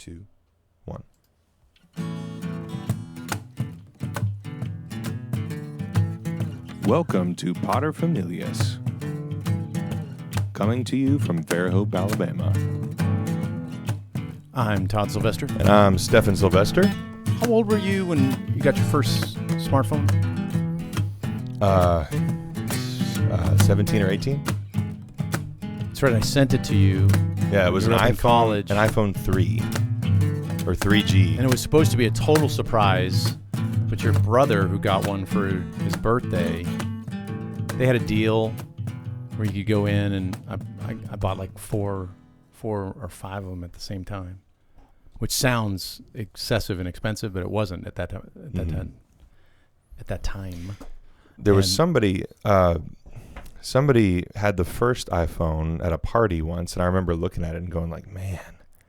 2, 1. Welcome to Patron Familias, coming to you from Fairhope, Alabama. I'm Todd Sylvester. And I'm Stefan Sylvester. How old were you when you got your first smartphone? 17 or 18. That's right. I sent it to you. Yeah, it was an iPhone, college. an iPhone 3 or 3G. And it was supposed to be a total surprise, but your brother, who got one for his birthday, they had a deal where you could go in, and I bought like four or five of them at the same time, which sounds excessive and expensive, but it wasn't at that time. At that time, There was somebody had the first iPhone at a party once, and I remember looking at it and going like, man.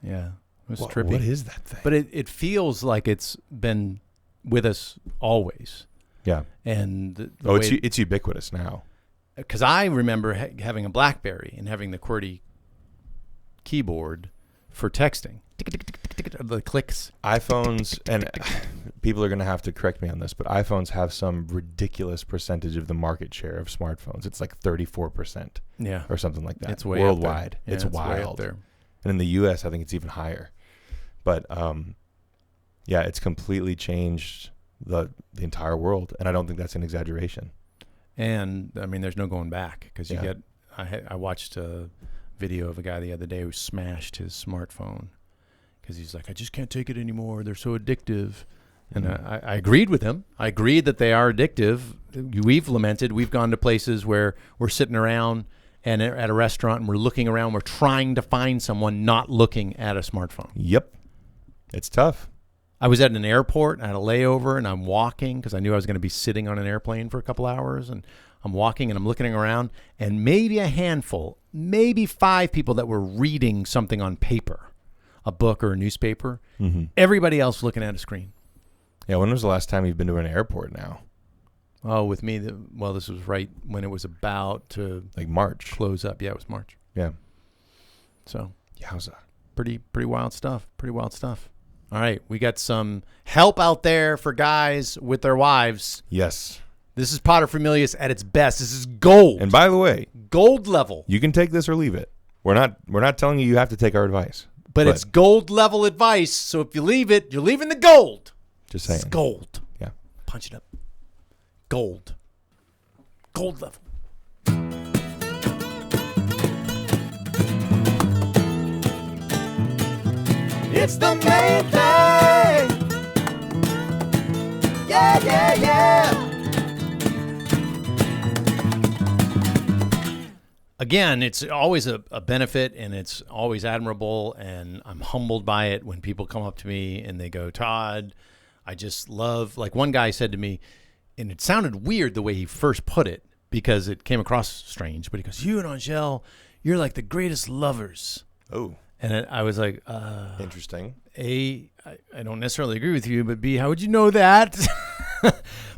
Yeah, it was trippy. What is that thing? But it feels like it's been with us always. Yeah. And it's ubiquitous now. Because I remember having a BlackBerry and having the QWERTY keyboard for texting. The clicks. iPhones, and people are going to have to correct me on this, but iPhones have some ridiculous percentage of the market share of smartphones. It's like 34%. Yeah. Or something like that. It's way worldwide. Up there. Yeah, it's wild. Way up there. And in the U.S., I think it's even higher. But yeah, it's completely changed the entire world, and I don't think that's an exaggeration. And I mean, there's no going back, because I watched a video of a guy the other day who smashed his smartphone because he's like, I just can't take it anymore. They're so addictive. And I agreed with him. I agreed that they are addictive. We've lamented. We've gone to places where we're sitting around and at a restaurant, and we're looking around. We're trying to find someone not looking at a smartphone. Yep. It's tough. I was at an airport, and I had a layover, and I'm walking because I knew I was going to be sitting on an airplane for a couple hours, and I'm walking and I'm looking around, and maybe a handful, maybe 5 people that were reading something on paper, a book or a newspaper. Mm-hmm. Everybody else looking at a screen. Yeah, when was the last time you've been to an airport now? Oh, with me, this was right when it was about to like March close up. Yeah, it was March. Yeah. So yowza. Pretty wild stuff. Pretty wild stuff. All right, we got some help out there for guys with their wives. Yes. This is Patron Familias at its best. This is gold. And by the way, gold level. You can take this or leave it. We're not telling you have to take our advice. But it's gold level advice. So if you leave it, you're leaving the gold. Just saying. It's gold. Yeah. Punch it up. Gold. Gold level. It's the main thing. Yeah, yeah, yeah. Again, it's always a benefit, and it's always admirable, and I'm humbled by it when people come up to me and they go, Todd, I just love, like one guy said to me, and it sounded weird the way he first put it because it came across strange, but he goes, you and Angel, you're like the greatest lovers. Oh. And I was like, interesting. A, I don't necessarily agree with you, but B, how would you know that?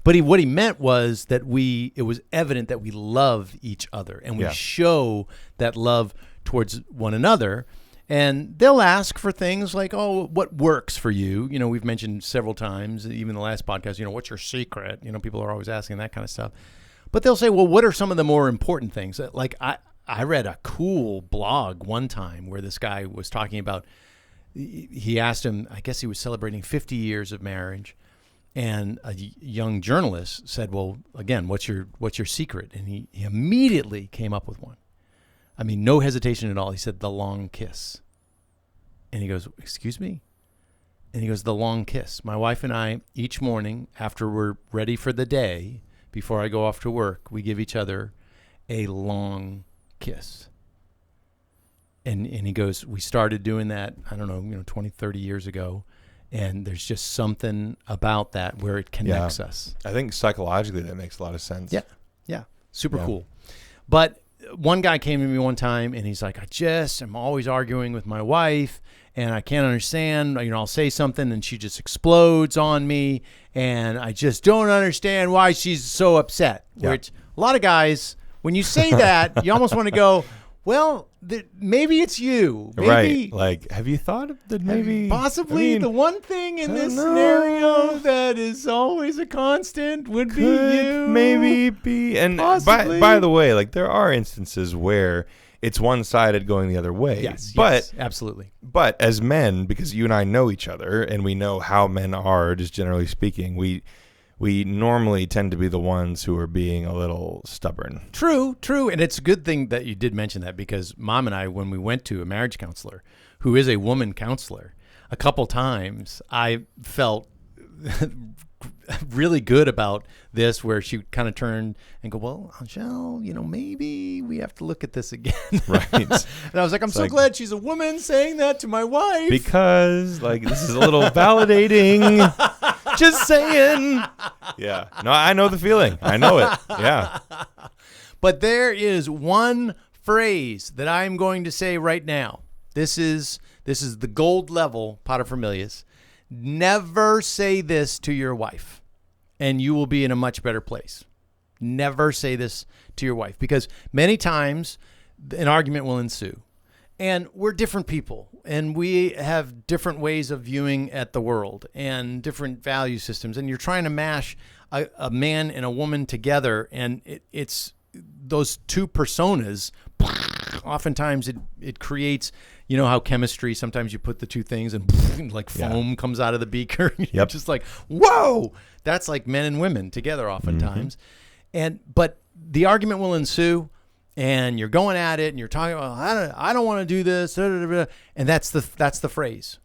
But what he meant was that it was evident that we love each other, and we show that love towards one another. And they'll ask for things like, oh, what works for you? You know, we've mentioned several times, even the last podcast, what's your secret? People are always asking that kind of stuff. But they'll say, well, what are some of the more important things? Like I read a cool blog one time where this guy was talking about, he asked him, I guess he was celebrating 50 years of marriage. And a young journalist said, well, again, what's your secret? And he immediately came up with one. I mean, no hesitation at all. He said, the long kiss. And he goes, excuse me? And he goes, the long kiss. My wife and I, each morning after we're ready for the day, before I go off to work, we give each other a long kiss. And he goes, we started doing that, I don't know, 20, 30 years ago. And there's just something about that where it connects us. I think psychologically that makes a lot of sense. Yeah. Yeah. Super cool. But one guy came to me one time and he's like, I'm always arguing with my wife and I can't understand, I'll say something and she just explodes on me and I just don't understand why she's so upset. Yeah. Which a lot of guys, when you say that, you almost want to go, Well, maybe it's you. Maybe, right. Like, have you thought of that maybe? Possibly the one thing in this scenario that is always a constant would be you. Maybe be. And by the way, like there are instances where it's one-sided going the other way. Yes, absolutely. But as men, because you and I know each other and we know how men are, just generally speaking, we normally tend to be the ones who are being a little stubborn. True. And it's a good thing that you did mention that, because Mom and I, when we went to a marriage counselor, who is a woman counselor, a couple times I felt really good about this, where she kind of turned and go, well, Angel, maybe we have to look at this again. Right. And I was like, I'm so glad she's a woman saying that to my wife. Because this is a little validating. Just saying. Yeah. No, I know the feeling. I know it. Yeah. But there is one phrase that I'm going to say right now. This is the gold level, paterfamilias. Never say this to your wife, and you will be in a much better place. Never say this to your wife, because many times an argument will ensue. And we're different people, and we have different ways of viewing at the world and different value systems. And you're trying to mash a man and a woman together, and it's those two personas. Oftentimes it creates, how chemistry, sometimes you put the two things and like foam comes out of the beaker. You're just like, whoa, that's like men and women together oftentimes. But the argument will ensue, and you're going at it and you're talking about, I don't want to do this. And that's the phrase,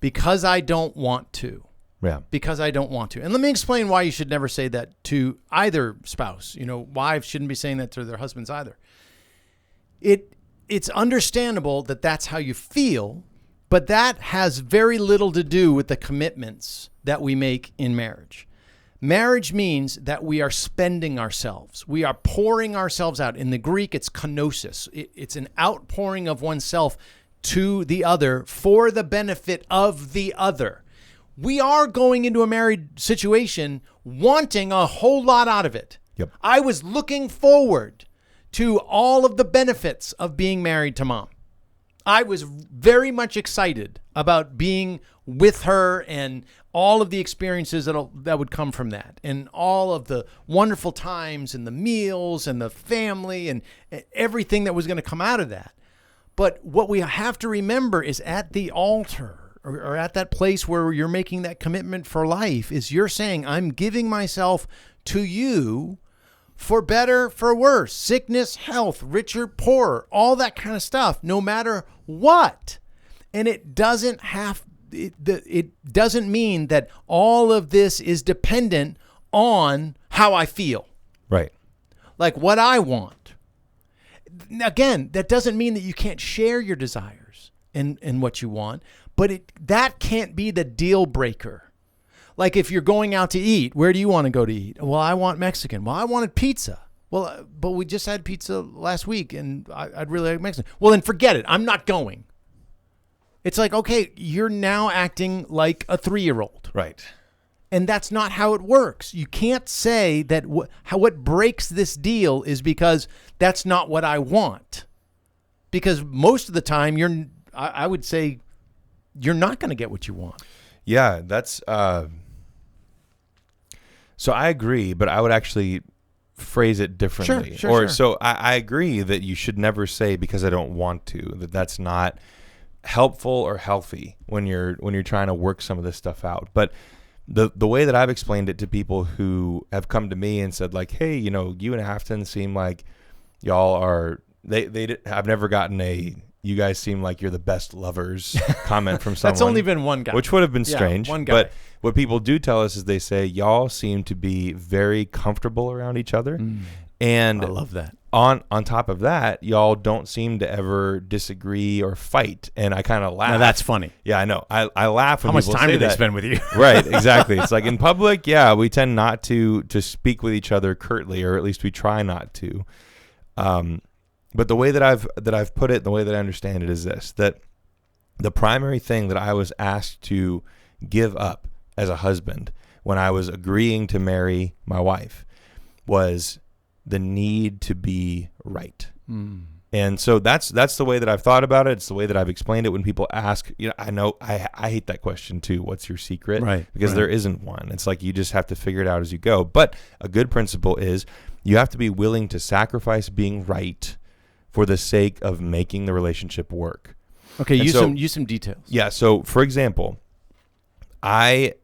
because I don't want to. Yeah. Because I don't want to. And let me explain why you should never say that to either spouse. Wives shouldn't be saying that to their husbands either. It's understandable that that's how you feel, but that has very little to do with the commitments that we make in marriage. Marriage means that we are spending ourselves. We are pouring ourselves out. In the Greek, it's kenosis. It's an outpouring of oneself to the other for the benefit of the other. We are going into a married situation wanting a whole lot out of it. Yep. I was looking forward to all of the benefits of being married to Mom. I was very much excited about being with her and all of the experiences that would come from that, and all of the wonderful times and the meals and the family and everything that was going to come out of that. But what we have to remember is, at the altar or at that place where you're making that commitment for life, is you're saying, I'm giving myself to you for better, for worse, sickness, health, richer, poorer, all that kind of stuff, no matter what. And it doesn't mean that all of this is dependent on how I feel. Right. Like what I want. Again, that doesn't mean that you can't share your desires and what you want, but that can't be the deal breaker. Like if you're going out to eat, where do you want to go to eat? Well, I want Mexican. Well, I wanted pizza. Well, but we just had pizza last week, and I'd really like Mexican. Well, then forget it. I'm not going. It's like, okay, you're now acting like a 3-year-old. Right. And that's not how it works. You can't say that what breaks this deal is because that's not what I want. Because most of the time, I would say you're not going to get what you want. Yeah, that's... So I agree, but I would actually phrase it differently. Sure. So I agree that you should never say, because I don't want to, that's not helpful or healthy when you're trying to work some of this stuff out. But the way that I've explained it to people who have come to me and said, like, hey, you and Afton seem like y'all are, I've never gotten you guys seem like you're the best lovers comment from someone. That's only been one guy. Which would have been strange. One guy. But what people do tell us is they say, y'all seem to be very comfortable around each other. And I love that. On top of that, y'all don't seem to ever disagree or fight. And I kind of laugh. Now that's funny. Yeah, I know. I laugh when How much people time say do they that. spend with you? Right, exactly. It's like in public, yeah, we tend not to speak with each other curtly, or at least we try not to. But the way that I've put it, the way that I understand it is this, that the primary thing that I was asked to give up as a husband when I was agreeing to marry my wife was the need to be right. And so that's the way that I've thought about it. It's the way that I've explained it when people ask. I know I hate that question too. What's your secret? Right. Because there isn't one. It's like you just have to figure it out as you go. But a good principle is you have to be willing to sacrifice being right for the sake of making the relationship work. Okay, use some details. Yeah. So, for example, I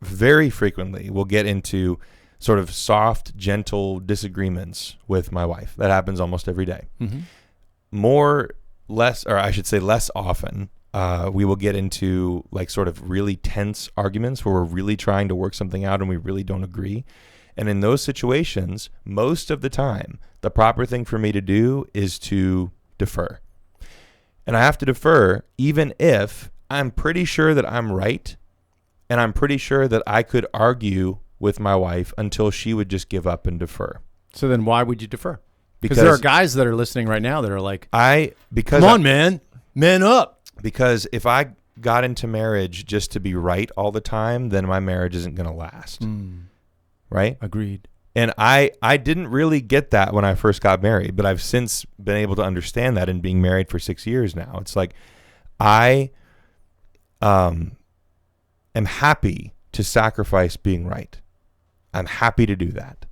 very frequently will get into sort of soft, gentle disagreements with my wife. That happens almost every day. Less often, we will get into like sort of really tense arguments where we're really trying to work something out and we really don't agree. And in those situations, most of the time, the proper thing for me to do is to defer. And I have to defer even if I'm pretty sure that I'm right, and I'm pretty sure that I could argue with my wife until she would just give up and defer. So then why would you defer? Because there are guys that are listening right now that are like, come on, man up. Because if I got into marriage just to be right all the time, then my marriage isn't going to last. Right? Agreed. And I didn't really get that when I first got married, but I've since been able to understand that in being married for 6 years now. It's like I am happy to sacrifice being right. I'm happy to do that.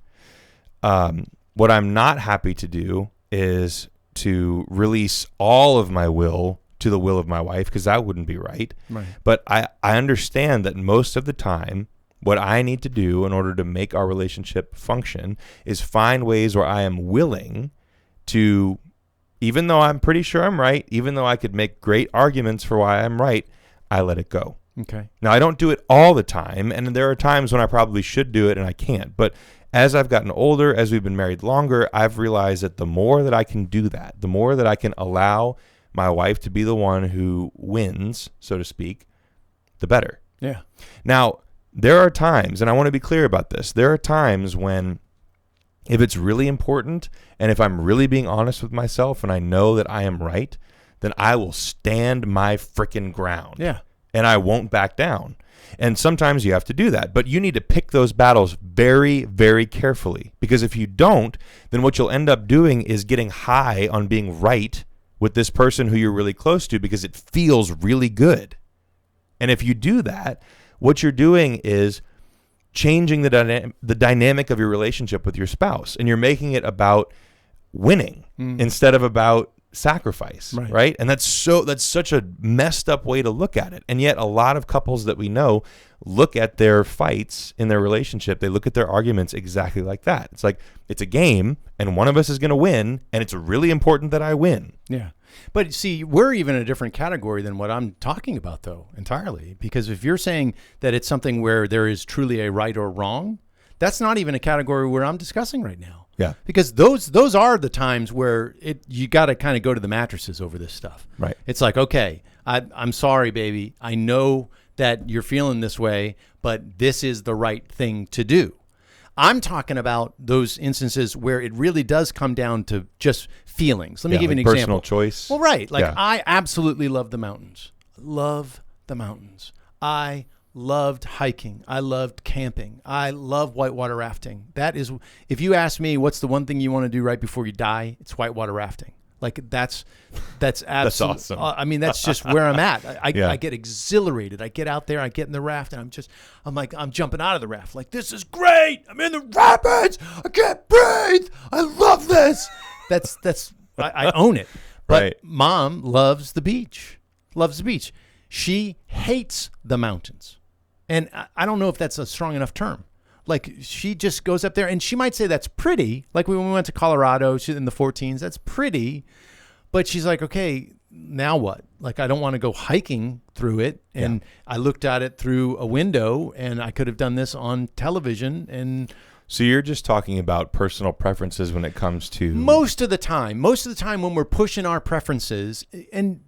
What I'm not happy to do is to release all of my will to the will of my wife, because that wouldn't be right. But I understand that most of the time, what I need to do in order to make our relationship function is find ways where I am willing to, even though I'm pretty sure I'm right, even though I could make great arguments for why I'm right, I let it go. Okay. Now, I don't do it all the time, and there are times when I probably should do it and I can't. But as I've gotten older, as we've been married longer, I've realized that the more that I can do that, the more that I can allow my wife to be the one who wins, so to speak, the better. Yeah. Now, there are times, and I want to be clear about this, there are times when if it's really important and if I'm really being honest with myself and I know that I am right, then I will stand my frickin' ground. Yeah. And I won't back down. And sometimes you have to do that, but you need to pick those battles very, very carefully, because if you don't, then what you'll end up doing is getting high on being right with this person who you're really close to because it feels really good. And if you do that, what you're doing is changing the dynamic of your relationship with your spouse, and you're making it about winning instead of about sacrifice, right? And that's such a messed up way to look at it. And yet a lot of couples that we know look at their fights in their relationship, they look at their arguments exactly like that. It's like, it's a game and one of us is going to win, and it's really important that I win. Yeah. But see, we're even in a different category than what I'm talking about, though, entirely. Because if you're saying that it's something where there is truly a right or wrong, that's not even a category where I'm discussing right now. Yeah. Because those are the times where you got to kind of go to the mattresses over this stuff. Right. It's like, okay, I'm sorry, baby. I know that you're feeling this way, but this is the right thing to do. I'm talking about those instances where it really does come down to just feelings. Let me give you an example. Personal choice. Well, right. Like, I absolutely love the mountains. Love the mountains. I loved hiking. I loved camping. I love whitewater rafting. That is, if you ask me what's the one thing you want to do right before you die, it's whitewater rafting. Like, that's absolutely, that's awesome. I mean, that's just where I'm at. I get exhilarated. I get out there, I get in the raft, and I'm jumping out of the raft. Like, this is great. I'm in the rapids. I can't breathe. I love this. I own it. But Mom loves the beach. She hates the mountains. And I don't know if that's a strong enough term. Like, she just goes up there, and she might say that's pretty. Like, when we went to Colorado, she's in the 14s, that's pretty. But she's like, okay, now what? Like, I don't want to go hiking through it. And I looked at it through a window, and I could have done this on television. And so you're just talking about personal preferences when it comes to... Most of the time when we're pushing our preferences, and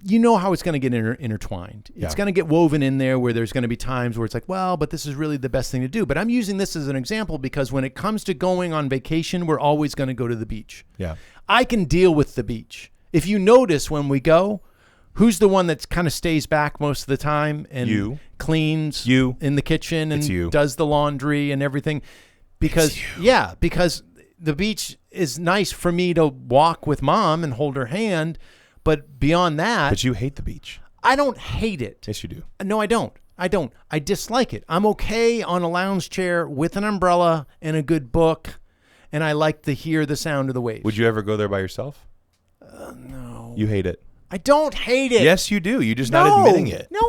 you know how it's going to get intertwined. It's going to get woven in there where there's going to be times where it's like, well, but this is really the best thing to do. But I'm using this as an example because when it comes to going on vacation, we're always going to go to the beach. Yeah. I can deal with the beach. If you notice when we go, who's the one that kind of stays back most of the time and cleans in the kitchen and does the laundry and everything? Because the beach is nice for me to walk with mom and hold her hand, but beyond that, But you hate the beach. I don't hate it. Yes, you do. No, I don't. I dislike it. I'm okay on a lounge chair with an umbrella and a good book, and I like to hear the sound of the waves. Would you ever go there by yourself? No. You hate it. I don't hate it. Yes, you do. You're just not admitting it. No.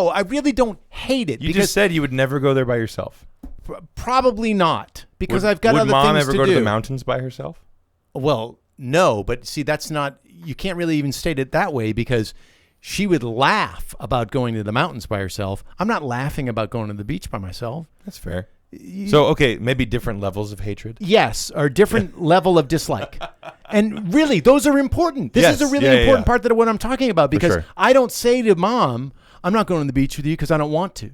I really don't hate it. You just said you would never go there by yourself. Probably not, because Would I've got other Mom things ever to go do. to the mountains by herself? Well, no, but see, that's not, you can't really even state it that way, because she would laugh about going to the mountains by herself. I'm not laughing about going to the beach by myself. That's fair. So, okay, maybe different levels of hatred. Yes, or different level of dislike. And really, those are important. This is a really important part of what I'm talking about, because sure. I don't say to mom, I'm not going to the beach with you because I don't want to.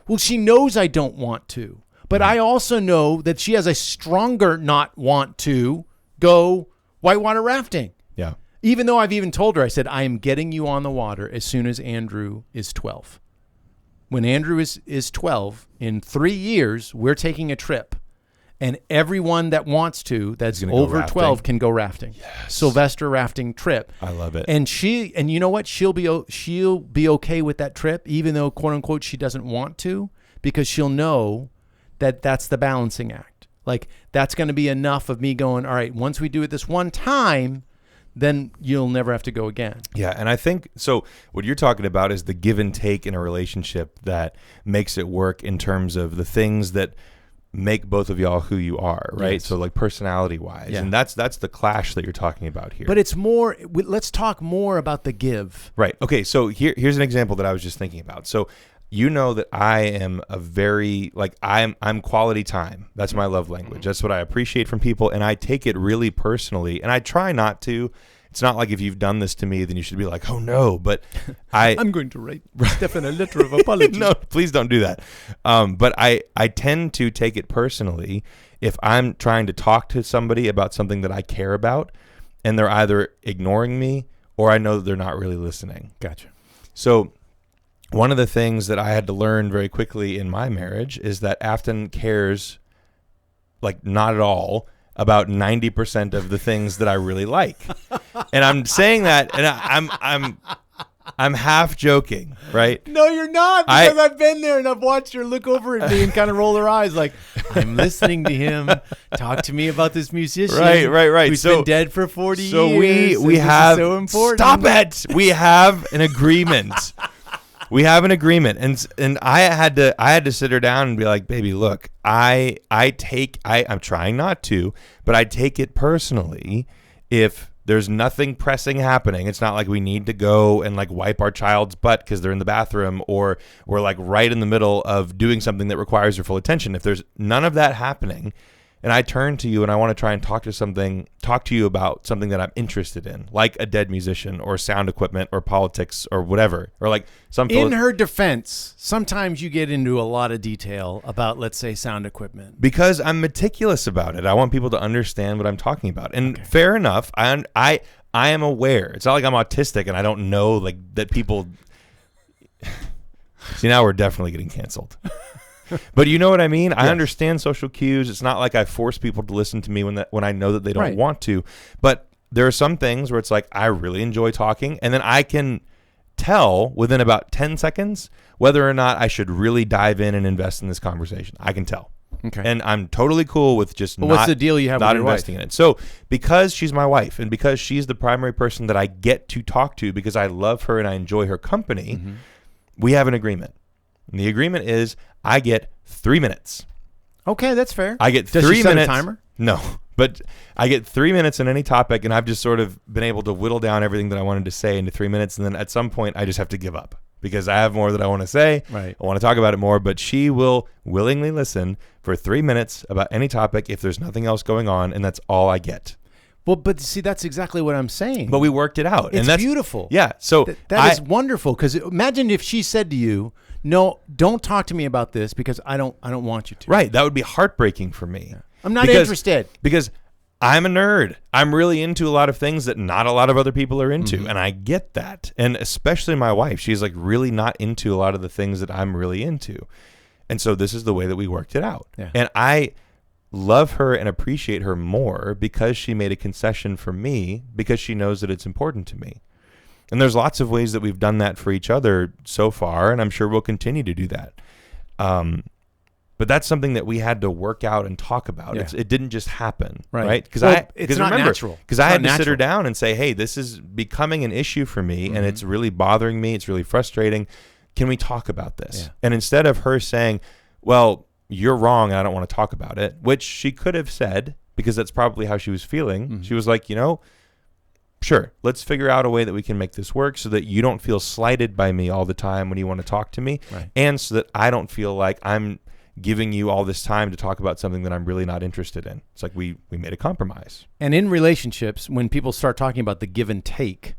Well, she knows I don't want to. But I also know that she has a stronger not want to go whitewater rafting. Yeah. Even though I've even told her, I said, I am getting you on the water as soon as Andrew is 12. When Andrew is 12, in 3 years, we're taking a trip. And everyone that wants to, that's over 12, can go rafting. Yes. Sylvester rafting trip. I love it. And you know what? She'll be okay with that trip, even though, quote unquote, she doesn't want to, because she'll know that that's the balancing act. Like, that's going to be enough of me going, all right, once we do it this one time, then you'll never have to go again. Yeah, and I think, so what you're talking about is the give and take in a relationship that makes it work in terms of the things that make both of y'all who you are, right? Yes. So like personality-wise. Yeah. And that's the clash that you're talking about here. But it's more, let's talk more about the give. Right. Okay, so here's an example that I was just thinking about. So you know that I am a very, like, I'm quality time. That's my love language. That's what I appreciate from people, and I take it really personally, and I try not to. It's not like if you've done this to me, then you should be like, oh no, but I'm going to write Stefan a letter of apology. No, please don't do that. But I tend to take it personally if I'm trying to talk to somebody about something that I care about, and they're either ignoring me or I know that they're not really listening. Gotcha. So one of the things that I had to learn very quickly in my marriage is that Afton cares, like, not at all about 90% of the things that I really like. And I'm saying that, and I'm half joking, right? No, you're not, because I've been there and I've watched her look over at me and kind of roll her eyes like, I'm listening to him talk to me about this musician. Right. Who's been dead for 40 years. So we have, so important. Stop it. We have an agreement. We have an agreement, and I had to sit her down and be like, baby, look, I'm trying not to, but I take it personally if there's nothing pressing happening. It's not like we need to go and like wipe our child's butt because they're in the bathroom, or we're like right in the middle of doing something that requires your full attention. If there's none of that happening, and I turn to you and I want to try and talk to you about something that I'm interested in, like a dead musician or sound equipment or politics or whatever, or like some. In her defense, sometimes you get into a lot of detail about, let's say, sound equipment. Because I'm meticulous about it. I want people to understand what I'm talking about. And fair enough. I am aware. It's not like I'm autistic and I don't know like that people. See, now we're definitely getting canceled. But you know what I mean? Yes. I understand social cues. It's not like I force people to listen to me when I know that they don't want to. But there are some things where it's like I really enjoy talking, and then I can tell within about 10 seconds whether or not I should really dive in and invest in this conversation. I can tell. Okay. And I'm totally cool with just what's the deal you have not with your investing wife? in it. So because she's my wife and because she's the primary person that I get to talk to because I love her and I enjoy her company, we have an agreement. And the agreement is I get 3 minutes. Okay, that's fair. I get Does 3 she set minutes. a timer? No, but I get 3 minutes in any topic, and I've just sort of been able to whittle down everything that I wanted to say into 3 minutes, and then at some point I just have to give up because I have more that I want to say. Right. I want to talk about it more, but she will willingly listen for 3 minutes about any topic if there's nothing else going on, and that's all I get. Well, but see, that's exactly what I'm saying. But we worked it out. It's and that's beautiful. Yeah. So that is wonderful, because imagine if she said to you, no, don't talk to me about this because I don't want you to. Right. That would be heartbreaking for me. Yeah. I'm not interested. Because I'm a nerd. I'm really into a lot of things that not a lot of other people are into. And I get that. And especially my wife. She's like really not into a lot of the things that I'm really into. And so this is the way that we worked it out. Yeah. And I love her and appreciate her more because she made a concession for me, because she knows that it's important to me. And there's lots of ways that we've done that for each other so far, and I'm sure we'll continue to do that. But that's something that we had to work out and talk about. Yeah. It didn't just happen, right? right? It's not natural. Because I had to sit her down and say, hey, this is becoming an issue for me, and it's really bothering me. It's really frustrating. Can we talk about this? Yeah. And instead of her saying, well, you're wrong and I don't want to talk about it, which she could have said because that's probably how she was feeling. She was like, sure, let's figure out a way that we can make this work so that you don't feel slighted by me all the time when you want to talk to me, right. and so that I don't feel like I'm giving you all this time to talk about something that I'm really not interested in. It's like we made a compromise. And in relationships, when people start talking about the give and take,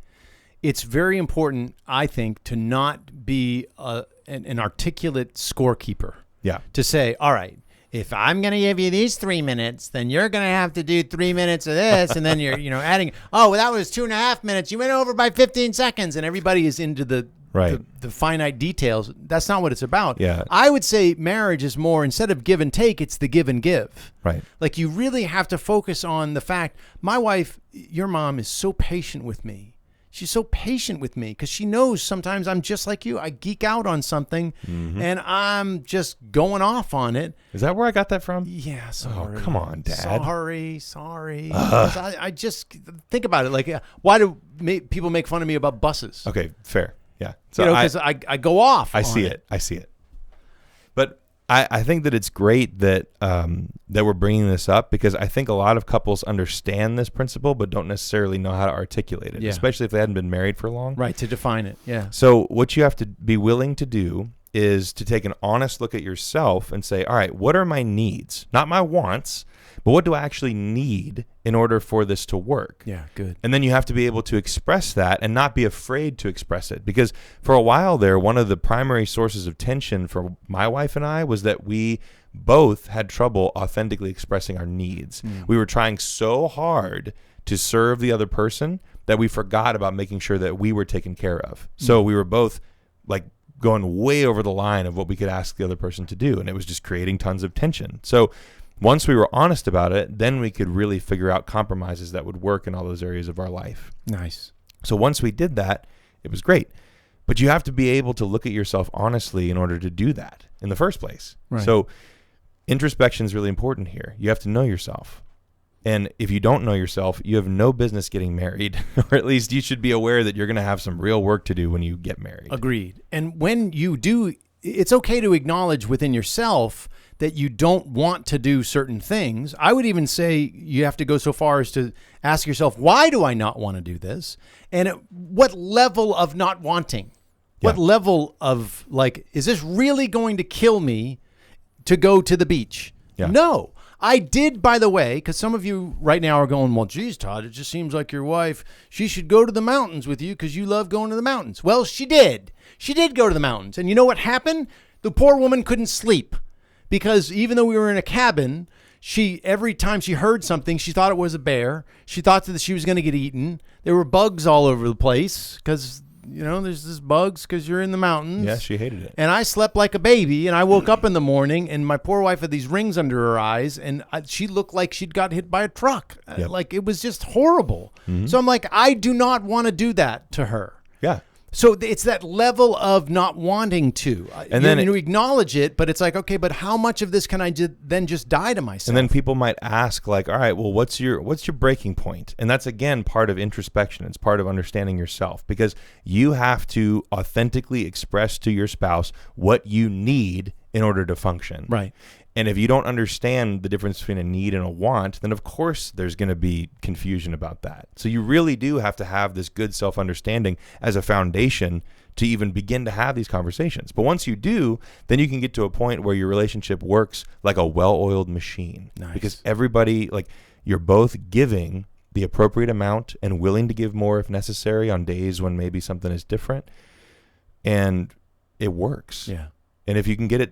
it's very important, I think, to not be an articulate scorekeeper. Yeah. To say, all right, if I'm going to give you these 3 minutes, then you're going to have to do 3 minutes of this. And then you're, adding, oh, well, that was 2.5 minutes. You went over by 15 seconds. And everybody is into the finite details. That's not what it's about. Yeah. I would say marriage is more, instead of give and take, it's the give and give. Right. Like you really have to focus on the fact, my wife, your mom, is so patient with me. She's so patient with me because she knows sometimes I'm just like you. I geek out on something and I'm just going off on it. Is that where I got that from? Yeah, sorry. Oh, come on, Dad. Sorry. I just think about it. Like, why do people make fun of me about buses? Okay, fair. Yeah. So because I go off. I see it. But I think that it's great that that we're bringing this up because I think a lot of couples understand this principle but don't necessarily know how to articulate it, especially if they hadn't been married for long. Right, to define it, yeah. So what you have to be willing to do is to take an honest look at yourself and say, all right, what are my needs? Not my wants, but what do I actually need in order for this to work? Yeah, good. And then you have to be able to express that and not be afraid to express it. Because for a while there, one of the primary sources of tension for my wife and I was that we both had trouble authentically expressing our needs. We were trying so hard to serve the other person that we forgot about making sure that we were taken care of. So we were both like going way over the line of what we could ask the other person to do. And it was just creating tons of tension. So once we were honest about it, then we could really figure out compromises that would work in all those areas of our life. Nice. So once we did that, it was great. But you have to be able to look at yourself honestly in order to do that in the first place. Right. So introspection is really important here. You have to know yourself. And if you don't know yourself, you have no business getting married, or at least you should be aware that you're going to have some real work to do when you get married. Agreed. And when you do, it's okay to acknowledge within yourself that you don't want to do certain things. I would even say you have to go so far as to ask yourself, why do I not want to do this? And at what level of not wanting? What level of like, is this really going to kill me to go to the beach? Yeah. No. I did, by the way, because some of you right now are going, well, geez, Todd, it just seems like your wife, she should go to the mountains with you because you love going to the mountains. Well, she did. She did go to the mountains. And you know what happened? The poor woman couldn't sleep because even though we were in a cabin, every time she heard something, she thought it was a bear. She thought that she was going to get eaten. There were bugs all over the place because, there's this bugs because you're in the mountains. Yeah, she hated it. And I slept like a baby, and I woke up in the morning, and my poor wife had these rings under her eyes, and she looked like she'd got hit by a truck. Yep. Like, it was just horrible. So I'm like, I do not want to do that to her. Yeah. So it's that level of not wanting to. And then you acknowledge it, but it's like, okay, but how much of this can I then just die to myself? And then people might ask, like, all right, well, what's your breaking point? And that's, again, part of introspection. It's part of understanding yourself because you have to authentically express to your spouse what you need in order to function. Right. And if you don't understand the difference between a need and a want, then of course there's going to be confusion about that. So you really do have to have this good self-understanding as a foundation to even begin to have these conversations. But once you do, then you can get to a point where your relationship works like a well-oiled machine. Nice. Because everybody, like, you're both giving the appropriate amount and willing to give more if necessary on days when maybe something is different. And it works. Yeah. And if you can get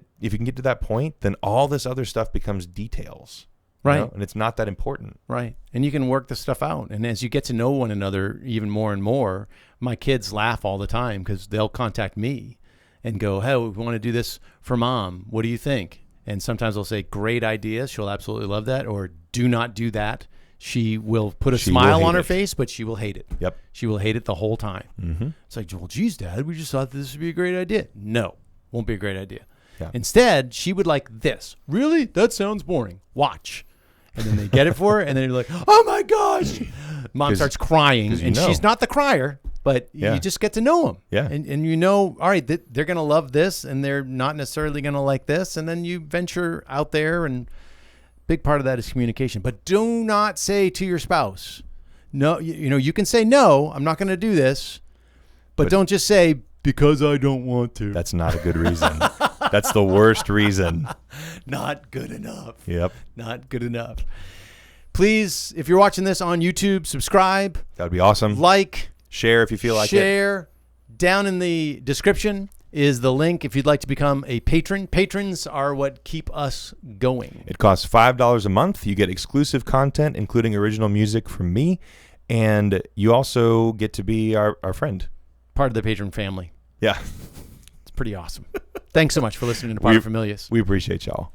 to that point, then all this other stuff becomes details. Right. And it's not that important. Right. And you can work the stuff out. And as you get to know one another even more and more, my kids laugh all the time because they'll contact me and go, hey, we want to do this for Mom. What do you think? And sometimes I'll say, great idea. She'll absolutely love that. Or do not do that. She will put a smile on her face, but she will hate it. Yep. She will hate it the whole time. Mm-hmm. It's like, well, geez, Dad, we just thought this would be a great idea. No, won't be a great idea. Yeah. Instead, she would like this. Really? That sounds boring. Watch. And then they get it for her, and then you're like, oh my gosh. Mom starts crying, and she's not the crier, but you just get to know them. Yeah. And you know, all right, they're going to love this, and they're not necessarily going to like this. And then you venture out there, and big part of that is communication. But do not say to your spouse, no, you can say, no, I'm not going to do this. But don't just say, because I don't want to. That's not a good reason. That's the worst reason. Not good enough. Yep. Not good enough. Please, if you're watching this on YouTube, subscribe. That would be awesome. Like. Share if you feel like it. Share. Down in the description is the link if you'd like to become a patron. Patrons are what keep us going. It costs $5 a month. You get exclusive content, including original music from me. And you also get to be our friend. Part of the Patron family. Yeah. It's pretty awesome. Thanks so much for listening to Patron Familias. We appreciate y'all.